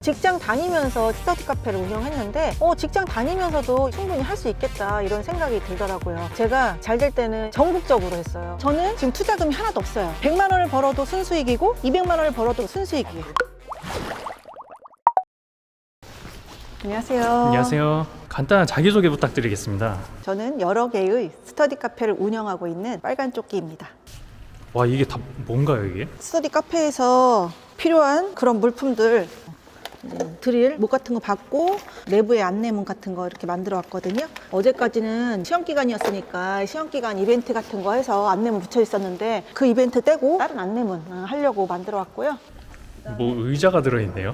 직장 다니면서 스터디 카페를 운영했는데 직장 다니면서도 충분히 할 수 있겠다 이런 생각이 들더라고요. 제가 잘 될 때는 전국적으로 했어요. 저는 지금 투자금이 하나도 없어요. 100만 원을 벌어도 순수익이고 200만 원을 벌어도 순수익이에요. 안녕하세요. 안녕하세요. 간단한 자기소개 부탁드리겠습니다. 저는 여러 개의 스터디 카페를 운영하고 있는 빨간 조끼입니다. 와, 이게 다 뭔가요, 이게? 스터디 카페에서 필요한 그런 물품들, 드릴, 목 같은 거 받고 내부에 안내문 같은 거 이렇게 만들어 왔거든요. 어제까지는 시험기간이었으니까 시험기간 이벤트 같은 거 해서 안내문 붙여 있었는데 그 이벤트 떼고 다른 안내문 하려고 만들어 왔고요. 뭐 의자가 들어있네요.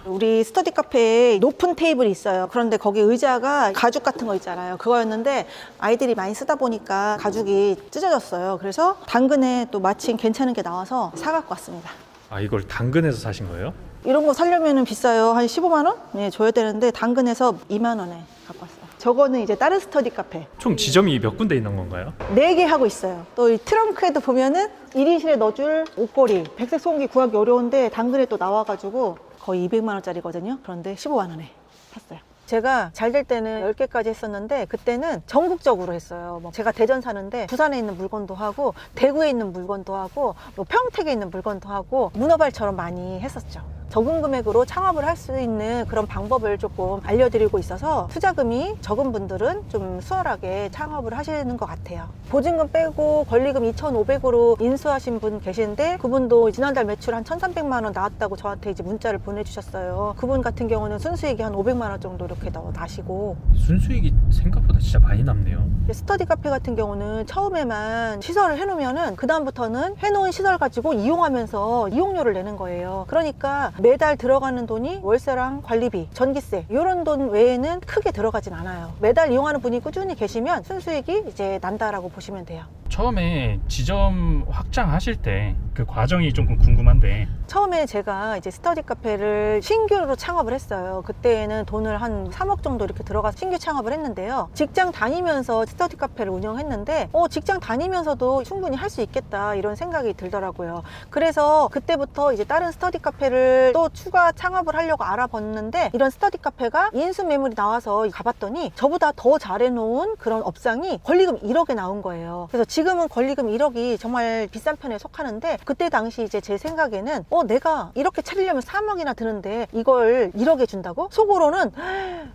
우리 스터디 카페에 높은 테이블이 있어요. 그런데 거기 의자가 가죽 같은 거 있잖아요. 그거였는데 아이들이 많이 쓰다 보니까 가죽이 찢어졌어요. 그래서 당근에 또 마침 괜찮은 게 나와서 사갖고 왔습니다. 아, 이걸 당근에서 사신 거예요? 이런 거 사려면 비싸요. 한 15만 원? 네, 줘야 되는데 당근에서 2만 원에 갖고 왔어요. 저거는 이제 다른 스터디 카페. 총 지점이 몇 군데 있는 건가요? 4개 하고 있어요. 또 이 트렁크에도 보면은 1인실에 넣어줄 옷걸이, 백색 소음기 구하기 어려운데 당근에 또 나와가지고 거의 200만 원짜리거든요. 그런데 15만 원에 샀어요. 제가 잘 될 때는 10개까지 했었는데 그때는 전국적으로 했어요. 제가 대전 사는데 부산에 있는 물건도 하고 대구에 있는 물건도 하고 평택에 있는 물건도 하고 문어발처럼 많이 했었죠. 적은 금액으로 창업을 할 수 있는 그런 방법을 조금 알려드리고 있어서 투자금이 적은 분들은 좀 수월하게 창업을 하시는 것 같아요. 보증금 빼고 권리금 2,500으로 인수하신 분 계시는데 그분도 지난달 매출 한 1,300만 원 나왔다고 저한테 이제 문자를 보내주셨어요. 그분 같은 경우는 순수익이 한 500만 원 정도 이렇게 나시고 순수익이 생각보다 진짜 많이 남네요. 스터디 카페 같은 경우는 처음에만 시설을 해놓으면은 그 다음부터는 해놓은 시설 가지고 이용하면서 이용료를 내는 거예요. 그러니까 매달 들어가는 돈이 월세랑 관리비, 전기세 이런 돈 외에는 크게 들어가진 않아요. 매달 이용하는 분이 꾸준히 계시면 순수익이 이제 난다라고 보시면 돼요. 처음에 지점 확장하실 때 그 과정이 조금 궁금한데. 처음에 제가 이제 스터디 카페를 신규로 창업을 했어요. 그때는 돈을 한 3억 정도 이렇게 들어가서 신규 창업을 했는데요. 직장 다니면서 스터디 카페를 운영했는데 직장 다니면서도 충분히 할 수 있겠다 이런 생각이 들더라고요. 그래서 그때부터 이제 다른 스터디 카페를 또 추가 창업을 하려고 알아봤는데 이런 스터디 카페가 인수 매물이 나와서 가봤더니 저보다 더 잘해놓은 그런 업장이 권리금 1억에 나온 거예요. 그래서 지금은 권리금 1억이 정말 비싼 편에 속하는데 그때 당시 이제 제 생각에는 내가 이렇게 차리려면 3억이나 드는데 이걸 1억에 준다고? 속으로는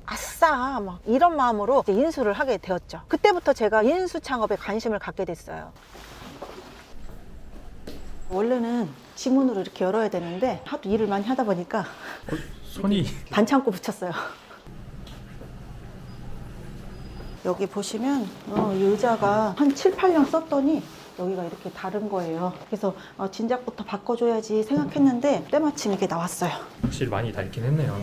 아싸 막 이런 마음으로 이제 인수를 하게 되었죠. 그때부터 제가 인수 창업에 관심을 갖게 됐어요. 원래는 지문으로 이렇게 열어야 되는데 하도 일을 많이 하다 보니까 손이 반창고 붙였어요. 여기 보시면 이 의자가 한 7, 8년 썼더니 여기가 이렇게 다른 거예요. 그래서 진작부터 바꿔줘야지 생각했는데 때마침 이게 나왔어요. 확실히 많이 닳긴 했네요.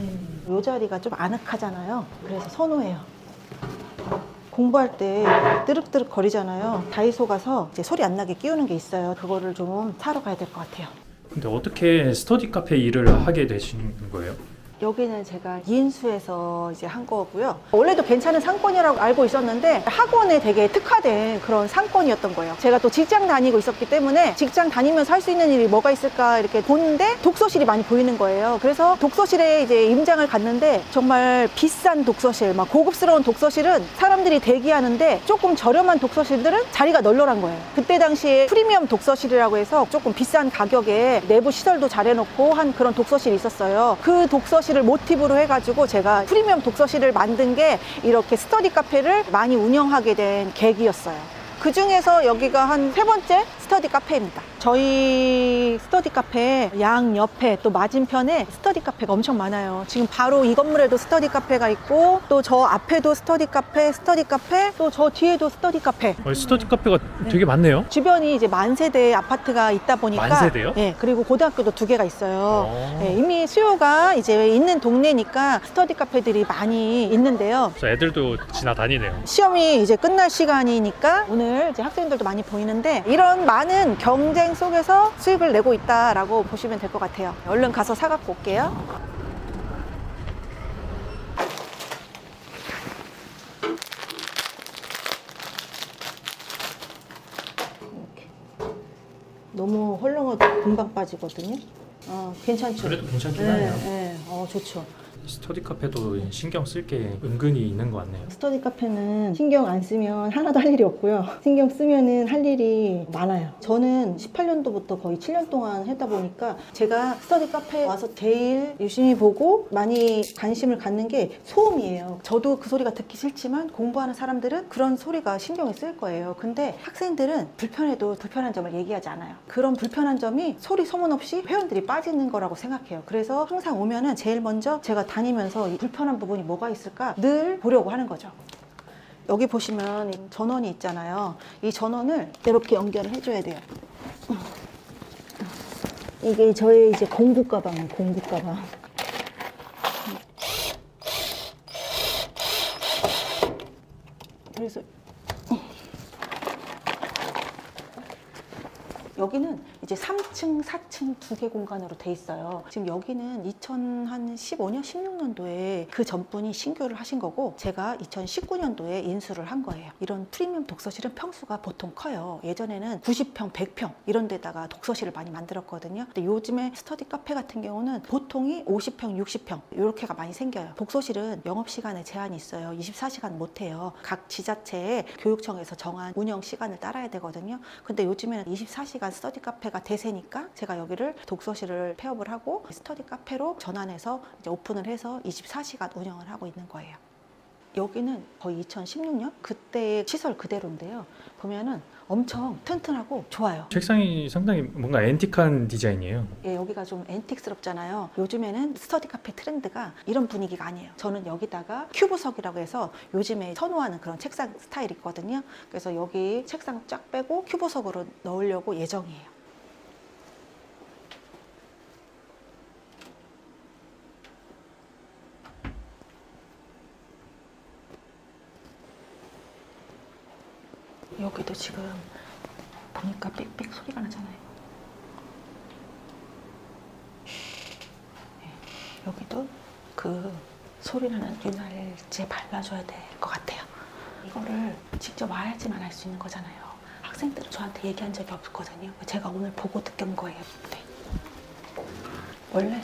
이 자리가 좀 아늑하잖아요. 그래서 선호해요. 공부할 때 뜨륵뜨륵 거리잖아요. 다이소 가서 이제 소리 안 나게 끼우는 게 있어요. 그거를 좀 사러 가야 될 것 같아요. 근데 어떻게 스터디 카페 일을 하게 되신 거예요? 여기는 제가 이인수에서 이제 한 거고요. 원래도 괜찮은 상권이라고 알고 있었는데 학원에 되게 특화된 그런 상권이었던 거예요. 제가 또 직장 다니고 있었기 때문에 직장 다니면서 할 수 있는 일이 뭐가 있을까 이렇게 보는데 독서실이 많이 보이는 거예요. 그래서 독서실에 이제 임장을 갔는데 정말 비싼 독서실, 막 고급스러운 독서실은 사람들이 대기하는데 조금 저렴한 독서실들은 자리가 널널한 거예요. 그때 당시에 프리미엄 독서실이라고 해서 조금 비싼 가격에 내부 시설도 잘 해놓고 한 그런 독서실이 있었어요. 그 독서실 을 모티브로 해가지고 제가 프리미엄 독서실을 만든 게 이렇게 스터디 카페를 많이 운영하게 된 계기였어요. 그 중에서 여기가 한 3번째 스터디 카페입니다. 저희 스터디 카페 양 옆에 또 맞은편에 스터디 카페가 엄청 많아요. 지금 바로 이 건물에도 스터디 카페가 있고 또 저 앞에도 스터디 카페, 또 저 뒤에도 스터디 카페. 스터디 카페가 되게 많네요. 주변이 이제 만세대 아파트가 있다 보니까 만세대요? 네, 그리고 고등학교도 2개가 있어요. 네, 이미 수요가 이제 있는 동네니까 스터디 카페들이 많이 있는데요. 저 애들도 지나다니네요. 시험이 이제 끝날 시간이니까 오늘 이제 학생들도 많이 보이는데 이런 많은 경쟁 속에서 수익을 내고 있다라고 보시면 될 것 같아요. 얼른 가서 사갖고 올게요. 이렇게. 너무 헐렁해도 금방 빠지거든요. 괜찮죠? 그래도 괜찮긴 네, 하네요. 네. 좋죠. 스터디 카페도 신경 쓸 게 은근히 있는 것 같네요. 스터디 카페는 신경 안 쓰면 하나도 할 일이 없고요. 신경 쓰면은 할 일이 많아요. 저는 18년도부터 거의 7년 동안 했다 보니까 제가 스터디 카페에 와서 제일 유심히 보고 많이 관심을 갖는 게 소음이에요. 저도 그 소리가 듣기 싫지만 공부하는 사람들은 그런 소리가 신경이 쓸 거예요. 근데 학생들은 불편해도 불편한 점을 얘기하지 않아요. 그런 불편한 점이 소리 소문 없이 회원들이 빠지는 거라고 생각해요. 그래서 항상 오면은 제일 먼저 제가 다니면서 이 불편한 부분이 뭐가 있을까 늘 보려고 하는 거죠. 여기 보시면 전원이 있잖아요. 이 전원을 이렇게 연결을 해줘야 돼요. 이게 저의 이제 공구 가방이에요. 공구 가방. 그래서 여기는 이제 3층, 4층 두 개 공간으로 돼 있어요. 지금 여기는 2015년, 16년도에 그 전분이 신규를 하신 거고 제가 2019년도에 인수를 한 거예요. 이런 프리미엄 독서실은 평수가 보통 커요. 예전에는 90평, 100평 이런 데다가 독서실을 많이 만들었거든요. 근데 요즘에 스터디 카페 같은 경우는 보통이 50평, 60평 이렇게가 많이 생겨요. 독서실은 영업시간에 제한이 있어요. 24시간 못 해요. 각 지자체에 교육청에서 정한 운영 시간을 따라야 되거든요. 근데 요즘에는 24시간 스터디 카페가 대세니까 제가 여기를 독서실을 폐업을 하고 스터디 카페로 전환해서 이제 오픈을 해서 24시간 운영을 하고 있는 거예요. 여기는 거의 2016년 그때의 시설 그대로인데요. 보면은 엄청 튼튼하고 좋아요. 책상이 상당히 뭔가 앤틱한 디자인이에요. 예, 여기가 좀 앤틱스럽잖아요. 요즘에는 스터디 카페 트렌드가 이런 분위기가 아니에요. 저는 여기다가 큐브석이라고 해서 요즘에 선호하는 그런 책상 스타일이 있거든요. 그래서 여기 책상 쫙 빼고 큐브석으로 넣으려고 예정이에요. 여기도 지금 보니까 삑삑 소리가 나잖아요. 네, 여기도 그 소리나는 윤활제 발라줘야 될 것 같아요. 이거를 직접 와야지만 할 수 있는 거잖아요. 학생들은 저한테 얘기한 적이 없거든요. 제가 오늘 보고 느낀 거예요. 네. 원래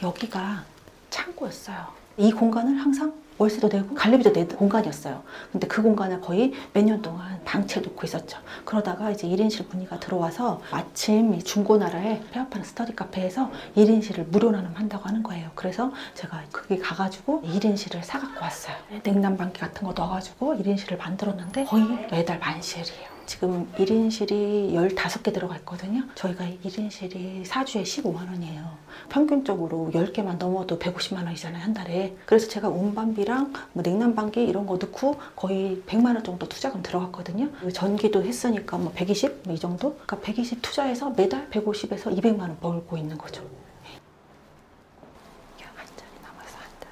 여기가 창고였어요. 이 공간을 항상 월세도 내고 관리비도 내는 공간이었어요. 근데 그 공간을 거의 몇 년 동안 방치해 놓고 있었죠. 그러다가 이제 1인실 문의가 들어와서 마침 이 중고나라에 폐업하는 스터디 카페에서 1인실을 무료 나눔한다고 하는 거예요. 그래서 제가 거기 가가지고 1인실을 사갖고 왔어요. 냉난방기 같은 거 넣어가지고 1인실을 만들었는데 거의 매달 만실이에요. 지금 1인실이 15개 들어가 있거든요. 저희가 1인실이 4주에 15만 원이에요. 평균적으로 10개만 넘어도 150만 원이잖아요, 한 달에. 그래서 제가 운반비랑 뭐 냉난방기 이런 거 넣고 거의 100만 원 정도 투자금 들어갔거든요. 전기도 했으니까 뭐 120, 이 정도? 그러니까 120 투자해서 매달 150에서 200만 원 벌고 있는 거죠. 한 잔이 남아서 한 잔.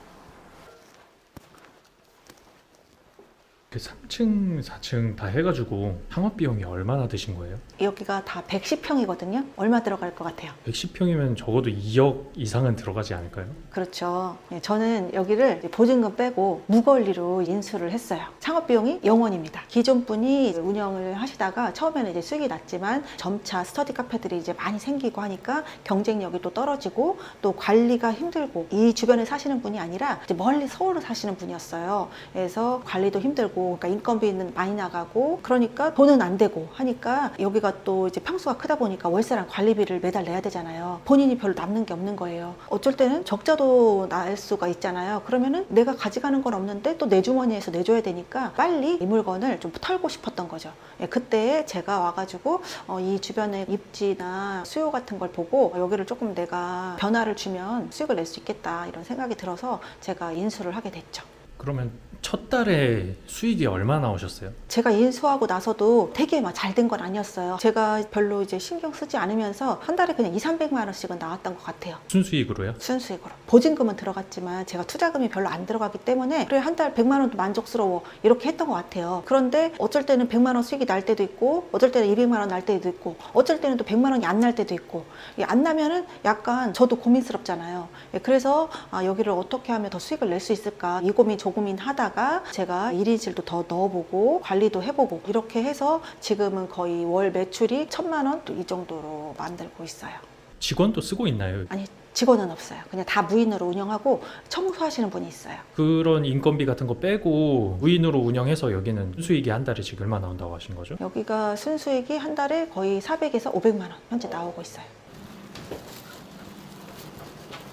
그 3층, 4층 다 해가지고 창업 비용이 얼마나 드신 거예요? 여기가 다 110평이거든요. 얼마 들어갈 것 같아요? 110평이면 적어도 2억 이상은 들어가지 않을까요? 그렇죠. 예, 저는 여기를 보증금 빼고 무권리로 인수를 했어요. 창업 비용이 0원입니다. 기존 분이 운영을 하시다가 처음에는 이제 수익이 났지만 점차 스터디 카페들이 이제 많이 생기고 하니까 경쟁력이 또 떨어지고 또 관리가 힘들고 이 주변에 사시는 분이 아니라 이제 멀리 서울에 사시는 분이었어요. 그래서 관리도 힘들고 그러니까 인건비는 많이 나가고 그러니까 돈은 안 되고 하니까 여기가 또 이제 평수가 크다 보니까 월세랑 관리비를 매달 내야 되잖아요. 본인이 별로 남는 게 없는 거예요. 어쩔 때는 적자도 날 수가 있잖아요. 그러면은 내가 가져가는 건 없는데 또 내 주머니에서 내줘야 되니까 빨리 이 물건을 좀 털고 싶었던 거죠. 예, 그때 제가 와가지고 이 주변의 입지나 수요 같은 걸 보고 여기를 조금 내가 변화를 주면 수익을 낼 수 있겠다 이런 생각이 들어서 제가 인수를 하게 됐죠. 그러면 첫 달에 수익이 얼마 나오셨어요? 제가 인수하고 나서도 되게 막 잘 된 건 아니었어요. 제가 별로 이제 신경 쓰지 않으면서 한 달에 그냥 200~300만 원씩은 나왔던 것 같아요. 순수익으로요? 순수익으로. 보증금은 들어갔지만 제가 투자금이 별로 안 들어가기 때문에 그래 한 달 100만 원도 만족스러워 이렇게 했던 것 같아요. 그런데 어쩔 때는 100만 원 수익이 날 때도 있고 어쩔 때는 200만 원 날 때도 있고 어쩔 때는 또 100만 원이 안 날 때도 있고 안 나면은 약간 저도 고민스럽잖아요. 그래서 여기를 어떻게 하면 더 수익을 낼 수 있을까 이 고민 저 고민 하다가 제가 1인실도 더 넣어보고 관리도 해보고 이렇게 해서 지금은 거의 월 매출이 1,000만 원 이 정도로 만들고 있어요. 직원도 쓰고 있나요? 아니 직원은 없어요. 그냥 다 무인으로 운영하고 청소하시는 분이 있어요. 그런 인건비 같은 거 빼고 무인으로 운영해서 여기는 수익이 한 달에 지금 얼마 나온다고 하신 거죠? 여기가 순수익이 한 달에 거의 400에서 500만 원 현재 나오고 있어요.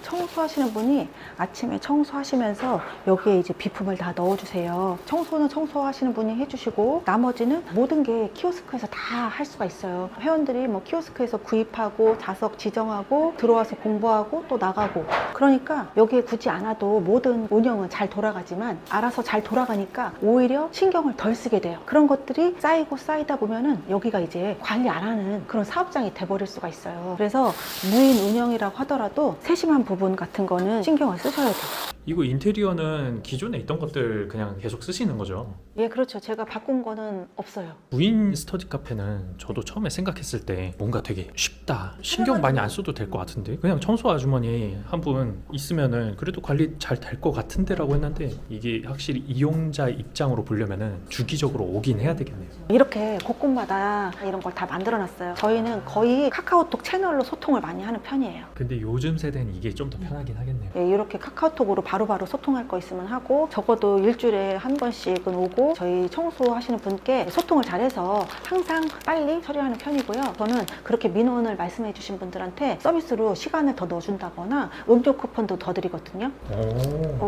청소하시는 분이 아침에 청소하시면서 여기에 이제 비품을 다 넣어주세요. 청소는 청소하시는 분이 해주시고 나머지는 모든 게 키오스크에서 다 할 수가 있어요. 회원들이 뭐 키오스크에서 구입하고 좌석 지정하고 들어와서 공부하고 또 나가고, 그러니까 여기에 굳이 안 와도 모든 운영은 잘 돌아가지만 알아서 잘 돌아가니까 오히려 신경을 덜 쓰게 돼요. 그런 것들이 쌓이고 쌓이다 보면은 여기가 이제 관리 안 하는 그런 사업장이 돼버릴 수가 있어요. 그래서 무인 운영이라고 하더라도 세심한 부분 같은 거는 신경을 쓰셔야 돼요. 이거 인테리어는 기존에 있던 것들 그냥 계속 쓰시는 거죠? 예, 그렇죠. 제가 바꾼 거는 없어요. 무인 스터디 카페는 저도 처음에 생각했을 때 뭔가 되게 쉽다, 신경 많이 안 써도 될 것 같은데 그냥 청소 아주머니 한 분 있으면은 그래도 관리 잘 될 것 같은데 라고 했는데 이게 확실히 이용자 입장으로 보려면은 주기적으로 오긴 해야 되겠네요. 이렇게 곳곳마다 이런 걸 다 만들어 놨어요. 저희는 거의 카카오톡 채널로 소통을 많이 하는 편이에요. 근데 요즘 세대는 이게 좀 더 편하긴 하겠네요. 예, 이렇게 카카오톡으로 바로바로 소통할 거 있으면 하고, 적어도 일주일에 한 번씩은 오고 저희 청소하시는 분께 소통을 잘해서 항상 빨리 처리하는 편이고요. 저는 그렇게 민원을 말씀해 주신 분들한테 서비스로 시간을 더 넣어준다거나 음료 쿠폰도 더 드리거든요.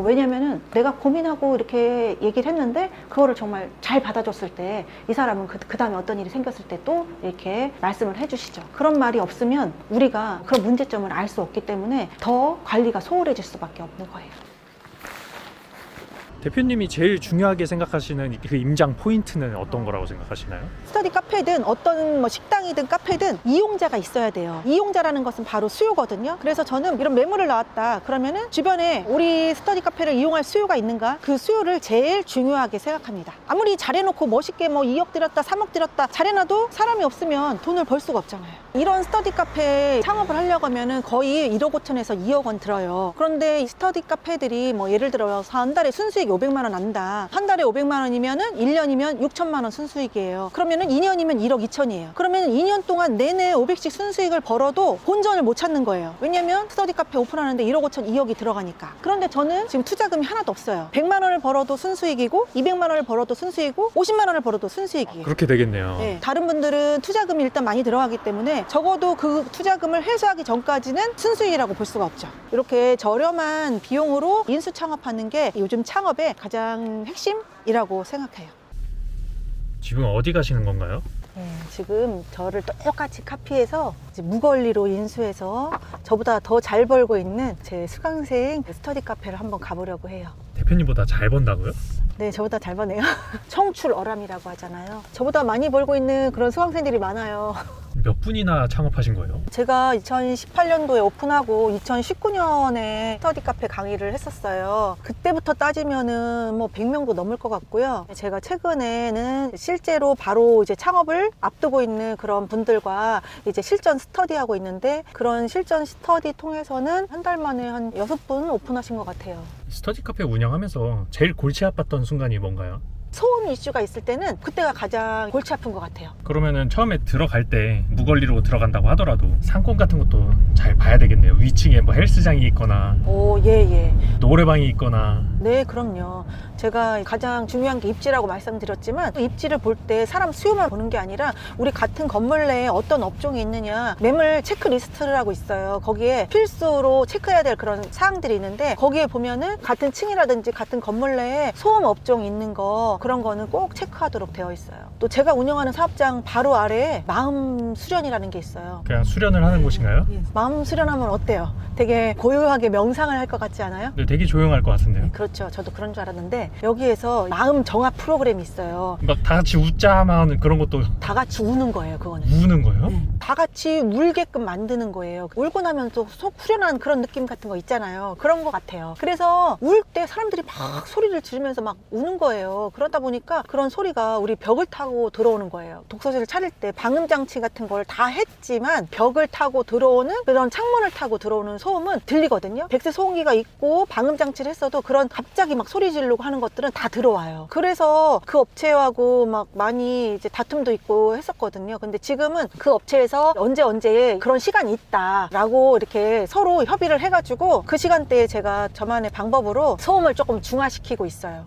왜냐면은 내가 고민하고 이렇게 얘기를 했는데 그거를 정말 잘 받아줬을 때 이 사람은 그 다음에 어떤 일이 생겼을 때 또 이렇게 말씀을 해주시죠. 그런 말이 없으면 우리가 그런 문제점을 알 수 없기 때문에 더 관리가 소홀해질 수밖에 없는 거예요. 대표님이 제일 중요하게 생각하시는 그 임장 포인트는 어떤 거라고 생각하시나요? 스터디 카페든 어떤 뭐 식당이든 카페든 이용자가 있어야 돼요. 이용자라는 것은 바로 수요거든요. 그래서 저는 이런 매물을 나왔다 그러면은 주변에 우리 스터디 카페를 이용할 수요가 있는가, 그 수요를 제일 중요하게 생각합니다. 아무리 잘해놓고 멋있게 뭐 2억 들였다 3억 들였다 잘해놔도 사람이 없으면 돈을 벌 수가 없잖아요. 이런 스터디 카페 창업을 하려고 하면은 거의 1억 5천에서 2억 원 들어요. 그런데 이 스터디 카페들이 뭐 예를 들어서 한 달에 순수익 500만 원 난다. 한 달에 500만 원이면은 1년이면 6천만 원 순수익이에요. 그러면은 2년이면 1억 2천이에요. 그러면은 2년 동안 내내 500씩 순수익을 벌어도 본전을 못 찾는 거예요. 왜냐면 스터디 카페 오픈하는데 1억 5천 2억이 들어가니까. 그런데 저는 지금 투자금이 하나도 없어요. 100만 원을 벌어도 순수익이고 200만 원을 벌어도 순수익이고 50만 원을 벌어도 순수익이에요. 그렇게 되겠네요. 네, 다른 분들은 투자금이 일단 많이 들어가기 때문에 적어도 그 투자금을 회수하기 전까지는 순수익이라고 볼 수가 없죠. 이렇게 저렴한 비용으로 인수 창업하는 게 요즘 창업의 가장 핵심이라고 생각해요. 지금 어디 가시는 건가요? 네, 지금 저를 똑같이 카피해서 이제 무걸리로 인수해서 저보다 더 잘 벌고 있는 제 수강생 스터디 카페를 한번 가보려고 해요. 대표님보다 잘 번다고요? 네, 저보다 잘 버네요. 청출어람이라고 하잖아요. 저보다 많이 벌고 있는 그런 수강생들이 많아요. 몇 분이나 창업하신 거예요? 제가 2018년도에 오픈하고 2019년에 스터디 카페 강의를 했었어요. 그때부터 따지면은 뭐 100명도 넘을 것 같고요. 제가 최근에는 실제로 바로 이제 창업을 앞두고 있는 그런 분들과 이제 실전 스터디하고 있는데, 그런 실전 스터디 통해서는 한 달 만에 한 6분 오픈하신 것 같아요. 스터디 카페 운영하면서 제일 골치 아팠던 순간이 뭔가요? 소음 이슈가 있을 때는 그때가 가장 골치 아픈 것 같아요. 그러면은 처음에 들어갈 때 무걸리로 들어간다고 하더라도 상권 같은 것도 잘 봐야 되겠네요. 위층에 뭐 헬스장이 있거나 오, 예. 노래방이 있거나. 네, 그럼요. 제가 가장 중요한 게 입지라고 말씀드렸지만, 입지를 볼 때 사람 수요만 보는 게 아니라 우리 같은 건물 내에 어떤 업종이 있느냐, 매물 체크리스트라고 있어요. 거기에 필수로 체크해야 될 그런 사항들이 있는데, 거기에 보면은 같은 층이라든지 같은 건물 내에 소음 업종이 있는 거, 그런 거는 꼭 체크하도록 되어 있어요. 또 제가 운영하는 사업장 바로 아래에 마음 수련이라는 게 있어요. 그냥 수련을 하는 곳인가요? 마음 수련하면 어때요? 되게 고요하게 명상을 할 것 같지 않아요? 네, 되게 조용할 것 같은데요. 그렇죠. 저도 그런 줄 알았는데 여기에서 마음 정화 프로그램이 있어요. 막 다 같이 웃자만 그런 것도 다 같이 우는 거예요, 그거는. 우는 거예요? 다 같이 울게끔 만드는 거예요. 울고 나면 또 속 후련한 그런 느낌 같은 거 있잖아요. 그런 것 같아요. 그래서 울 때 사람들이 막 소리를 지르면서 막 우는 거예요. 그러다 보니까 그런 소리가 우리 벽을 타고 들어오는 거예요. 독서실을 차릴 때 방음장치 같은 걸 다 했지만 벽을 타고 들어오는, 그런 창문을 타고 들어오는 소음은 들리거든요. 백색 소음기가 있고 방음 방음장치를 했어도 그런 갑자기 막 소리 지르고 하는 것들은 다 들어와요. 그래서 그 업체하고 막 많이 이제 다툼도 있고 했었거든요. 근데 지금은 그 업체에서 언제 그런 시간이 있다라고 이렇게 서로 협의를 해가지고 그 시간대에 제가 저만의 방법으로 소음을 조금 중화시키고 있어요.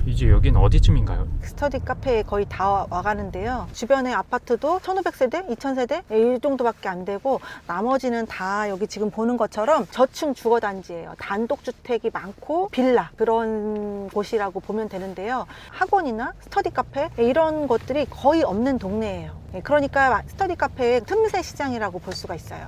이제 여긴 어디쯤인가요? 스터디 카페에 거의 다 와가는데요. 주변에 아파트도 1500세대, 2000세대 이 정도밖에 안 되고 나머지는 다 여기 지금 보는 것처럼 저층 주거단지예요. 단독주택이 많고 빌라 그런 곳이라고 보면 되는데요. 학원이나 스터디 카페 이런 것들이 거의 없는 동네예요. 그러니까 스터디 카페의 틈새 시장이라고 볼 수가 있어요.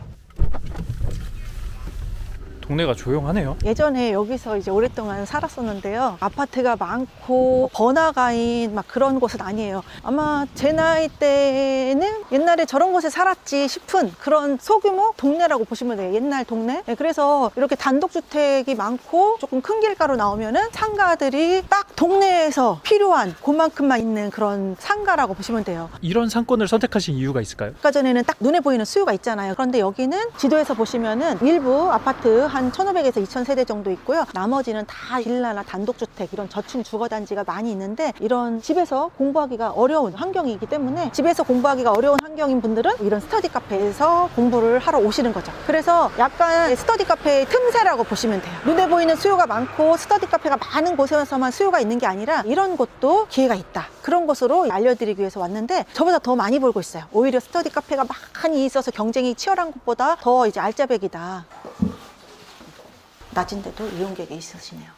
동네가 조용하네요. 예전에 여기서 이제 오랫동안 살았었는데요. 아파트가 많고 번화가인 막 그런 곳은 아니에요. 아마 제 나이 때는 옛날에 저런 곳에 살았지 싶은 그런 소규모 동네라고 보시면 돼요. 옛날 동네. 네, 그래서 이렇게 단독주택이 많고 조금 큰 길가로 나오면은 상가들이 딱 동네에서 필요한 그만큼만 있는 그런 상가라고 보시면 돼요. 이런 상권을 선택하신 이유가 있을까요? 아까 전에는 딱 눈에 보이는 수요가 있잖아요. 그런데 여기는 지도에서 보시면은 일부 아파트 한 1500에서 2000세대 정도 있고요. 나머지는 다 빌라나 단독주택 이런 저층 주거단지가 많이 있는데 이런 집에서 공부하기가 어려운 환경이기 때문에 집에서 공부하기가 어려운 환경인 분들은 이런 스터디 카페에서 공부를 하러 오시는 거죠. 그래서 약간 스터디 카페의 틈새라고 보시면 돼요. 눈에 보이는 수요가 많고 스터디 카페가 많은 곳에서만 수요가 있는 게 아니라 이런 곳도 기회가 있다. 그런 곳으로 알려드리기 위해서 왔는데 저보다 더 많이 벌고 있어요. 오히려 스터디 카페가 많이 있어서 경쟁이 치열한 곳보다 더 이제 알짜배기다. 낮인데도 이용객이 있으시네요.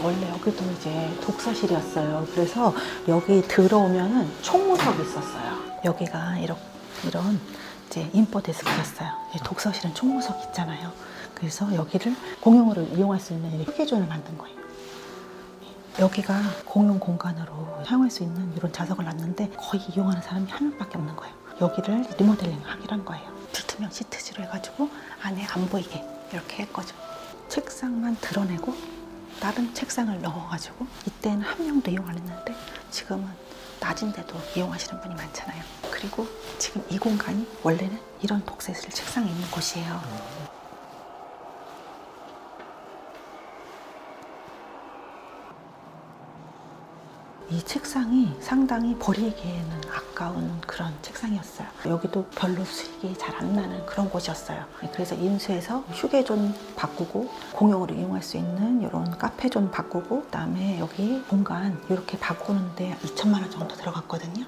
원래 여기도 이제 독서실이었어요. 그래서 여기 들어오면은 총무석이 있었어요. 여기가 이런 이제 인포 데스크였어요. 독서실은 총무석 있잖아요. 그래서 여기를 공용으로 이용할 수 있는 휴게존을 만든 거예요. 여기가 공용 공간으로 사용할 수 있는 이런 좌석을 놨는데 거의 이용하는 사람이 한 명밖에 없는 거예요. 여기를 리모델링 하기로 한 거예요. 불투명 시트지로 해가지고 안에 안 보이게 이렇게 했거죠. 책상만 드러내고 다른 책상을 넣어가지고 이때는 한 명도 이용 안 했는데 지금은 낮인데도 이용하시는 분이 많잖아요. 그리고 지금 이 공간이 원래는 이런 독서실 책상이 있는 곳이에요. 이 책상이 상당히 버리기에는 아까운 그런 책상이었어요. 여기도 별로 수익이 잘 안 나는 그런 곳이었어요. 그래서 인수해서 휴게존 바꾸고 공용으로 이용할 수 있는 이런 카페존 바꾸고 그다음에 여기 공간 이렇게 바꾸는데 2천만 원 정도 들어갔거든요.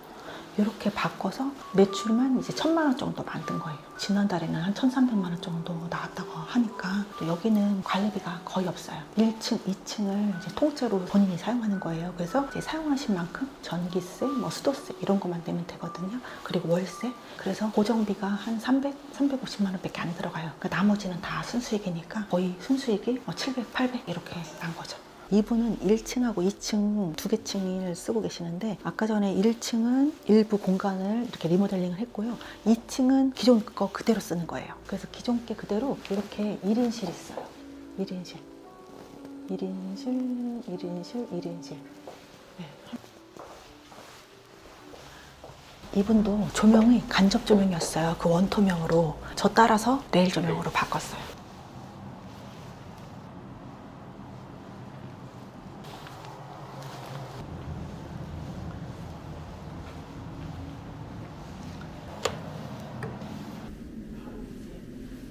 이렇게 바꿔서 매출만 이제 1,000만 원 정도 만든 거예요. 지난달에는 한 1,300만 원 정도 나왔다고 하니까 또 여기는 관리비가 거의 없어요. 1층, 2층을 이제 통째로 본인이 사용하는 거예요. 그래서 이제 사용하신 만큼 전기세, 뭐 수도세 이런 것만 내면 되거든요. 그리고 월세. 그래서 고정비가 한 350만 원밖에 안 들어가요. 그러니까 나머지는 다 순수익이니까 거의 순수익이 700, 800 이렇게 난 거죠. 이분은 1층하고 2층 두 개 층을 쓰고 계시는데 아까 전에 1층은 일부 공간을 이렇게 리모델링을 했고요. 2층은 기존 거 그대로 쓰는 거예요. 그래서 기존 게 그대로 이렇게 1인실 있어요. 1인실. 네. 이분도 조명이 간접 조명이었어요. 그 원토명으로. 저 따라서 레일 조명으로 바꿨어요.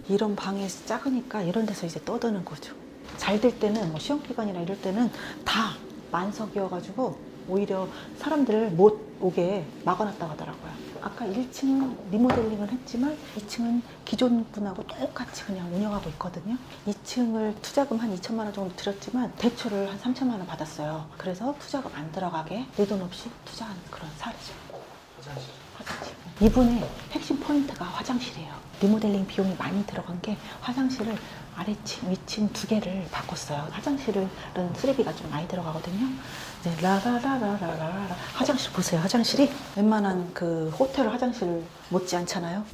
이런 방이 작으니까 이런 데서 이제 떠드는 거죠. 잘 될 때는 뭐 시험 기간이나 이럴 때는 다 만석이어가지고 오히려 사람들을 못 오게 막아놨다고 하더라고요. 아까 1층은 리모델링을 했지만 2층은 기존 분하고 똑같이 그냥 운영하고 있거든요. 2층을 투자금 한 2천만 원 정도 들였지만 대출을 한 3천만 원 받았어요. 그래서 투자금 안 들어가게 내 돈 없이 투자하는 그런 사례죠. 화장실. 이분의 핵심 포인트가 화장실이에요. 리모델링 비용이 많이 들어간 게 화장실을 아래층, 위층 두 개를 바꿨어요. 화장실은 쓰레기가 좀 많이 들어가거든요. 이제 라라라라라라 화장실 보세요. 화장실이 웬만한 그 호텔 화장실 못지 않잖아요.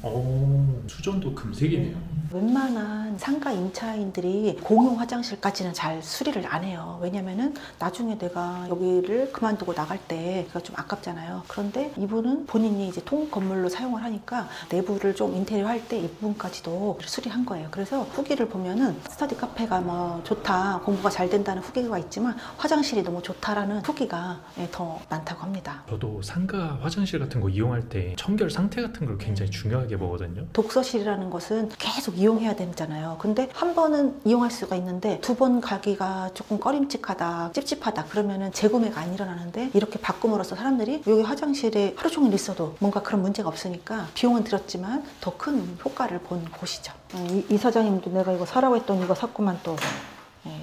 수전도 금색이네요. 웬만한 상가 임차인들이 공용 화장실까지는 잘 수리를 안 해요. 왜냐면은 나중에 내가 여기를 그만두고 나갈 때 그가 좀 아깝잖아요. 그런데 이분은 본인이 이제 통 건물로 사용을 하니까 내부를 좀 인테리어 할 때 카페 입문까지도 수리한 거예요. 그래서 후기를 보면은 스터디 카페가 뭐 좋다, 공부가 잘 된다는 후기가 있지만 화장실이 너무 좋다라는 후기가 더 많다고 합니다. 저도 상가 화장실 같은 거 이용할 때 청결 상태 같은 걸 굉장히 중요하게 보거든요. 독서실이라는 것은 계속 이용해야 되잖아요. 근데 한 번은 이용할 수가 있는데 두 번 가기가 조금 꺼림칙하다, 찝찝하다 그러면은 재구매가 안 일어나는데 이렇게 바꿈으로써 사람들이 여기 화장실에 하루 종일 있어도 뭔가 그런 문제가 없으니까 비용은 들었지만 더 큰 효과를 본 곳이죠. 이 사장님도 내가 이거 사라고 했더니 이거 샀구만 또.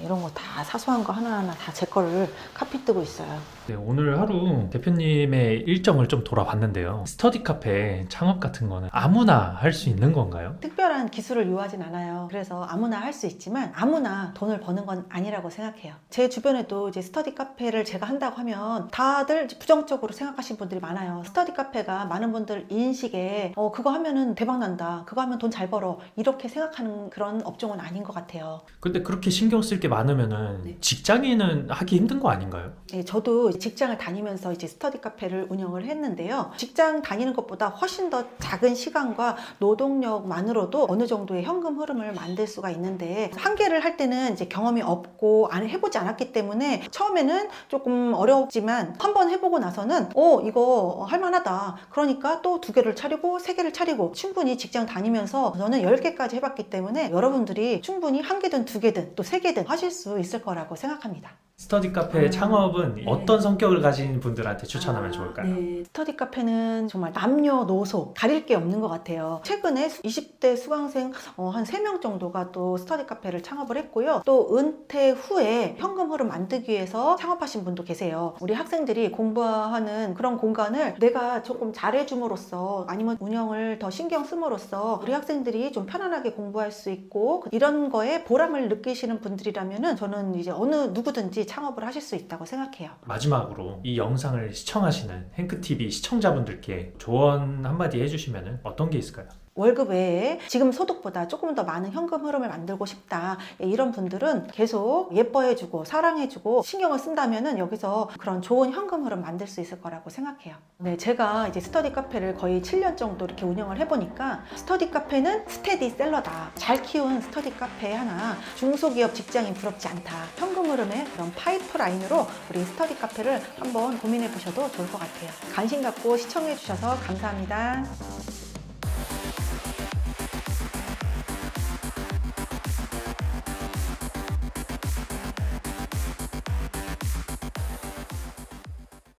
이런 거 다 사소한 거 하나하나 다 제 거를 카피 뜨고 있어요. 네, 오늘 하루 대표님의 일정을 좀 돌아봤는데요. 스터디 카페 창업 같은 거는 아무나 할 수 있는 건가요? 특별한 기술을 요하진 않아요. 그래서 아무나 할 수 있지만 아무나 돈을 버는 건 아니라고 생각해요. 제 주변에도 이제 스터디 카페를 제가 한다고 하면 다들 부정적으로 생각하시는 분들이 많아요. 스터디 카페가 많은 분들 인식에 그거 하면은 대박 난다, 그거 하면 돈 잘 벌어, 이렇게 생각하는 그런 업종은 아닌 것 같아요. 근데 그렇게 신경 쓸 게 많으면은 네. 직장인은 하기 힘든 거 아닌가요? 네, 저도 직장을 다니면서 이제 스터디 카페를 운영을 했는데요. 직장 다니는 것보다 훨씬 더 작은 시간과 노동력만으로도 어느 정도의 현금 흐름을 만들 수가 있는데, 한계를 할 때는 이제 경험이 없고 안 해보지 않았기 때문에 처음에는 조금 어렵지만 한번 해보고 나서는 이거 할만하다. 그러니까 또 2개를 차리고 3개를 차리고 충분히 직장 다니면서 저는 10개까지 해봤기 때문에 여러분들이 충분히 1개든 2개든 또 3개든 하실 수 있을 거라고 생각합니다. 스터디 카페 창업은 네. 어떤 성격을 가진 분들한테 추천하면 좋을까요? 네. 스터디 카페는 정말 남녀노소 가릴 게 없는 것 같아요. 최근에 20대 수강생 한 3명 정도가 또 스터디 카페를 창업을 했고요. 또 은퇴 후에 현금 흐름 만들기 위해서 창업하신 분도 계세요. 우리 학생들이 공부하는 그런 공간을 내가 조금 잘해줌으로써 아니면 운영을 더 신경 씀으로써 우리 학생들이 좀 편안하게 공부할 수 있고 이런 거에 보람을 느끼시는 분들이라면은 저는 이제 어느 누구든지 창업을 하실 수 있다고 생각해요. 마지막으로 이 영상을 시청하시는 행크TV 시청자분들께 조언 한마디 해주시면 어떤 게 있을까요? 월급 외에 지금 소득보다 조금 더 많은 현금 흐름을 만들고 싶다, 이런 분들은 계속 예뻐해주고 사랑해주고 신경을 쓴다면은 여기서 그런 좋은 현금 흐름 만들 수 있을 거라고 생각해요. 네, 제가 이제 스터디 카페를 거의 7년 정도 이렇게 운영을 해보니까 스터디 카페는 스테디셀러다. 잘 키운 스터디 카페 하나 중소기업 직장인 부럽지 않다. 현금 흐름의 그런 파이프라인으로 우리 스터디 카페를 한번 고민해 보셔도 좋을 것 같아요. 관심 갖고 시청해 주셔서 감사합니다.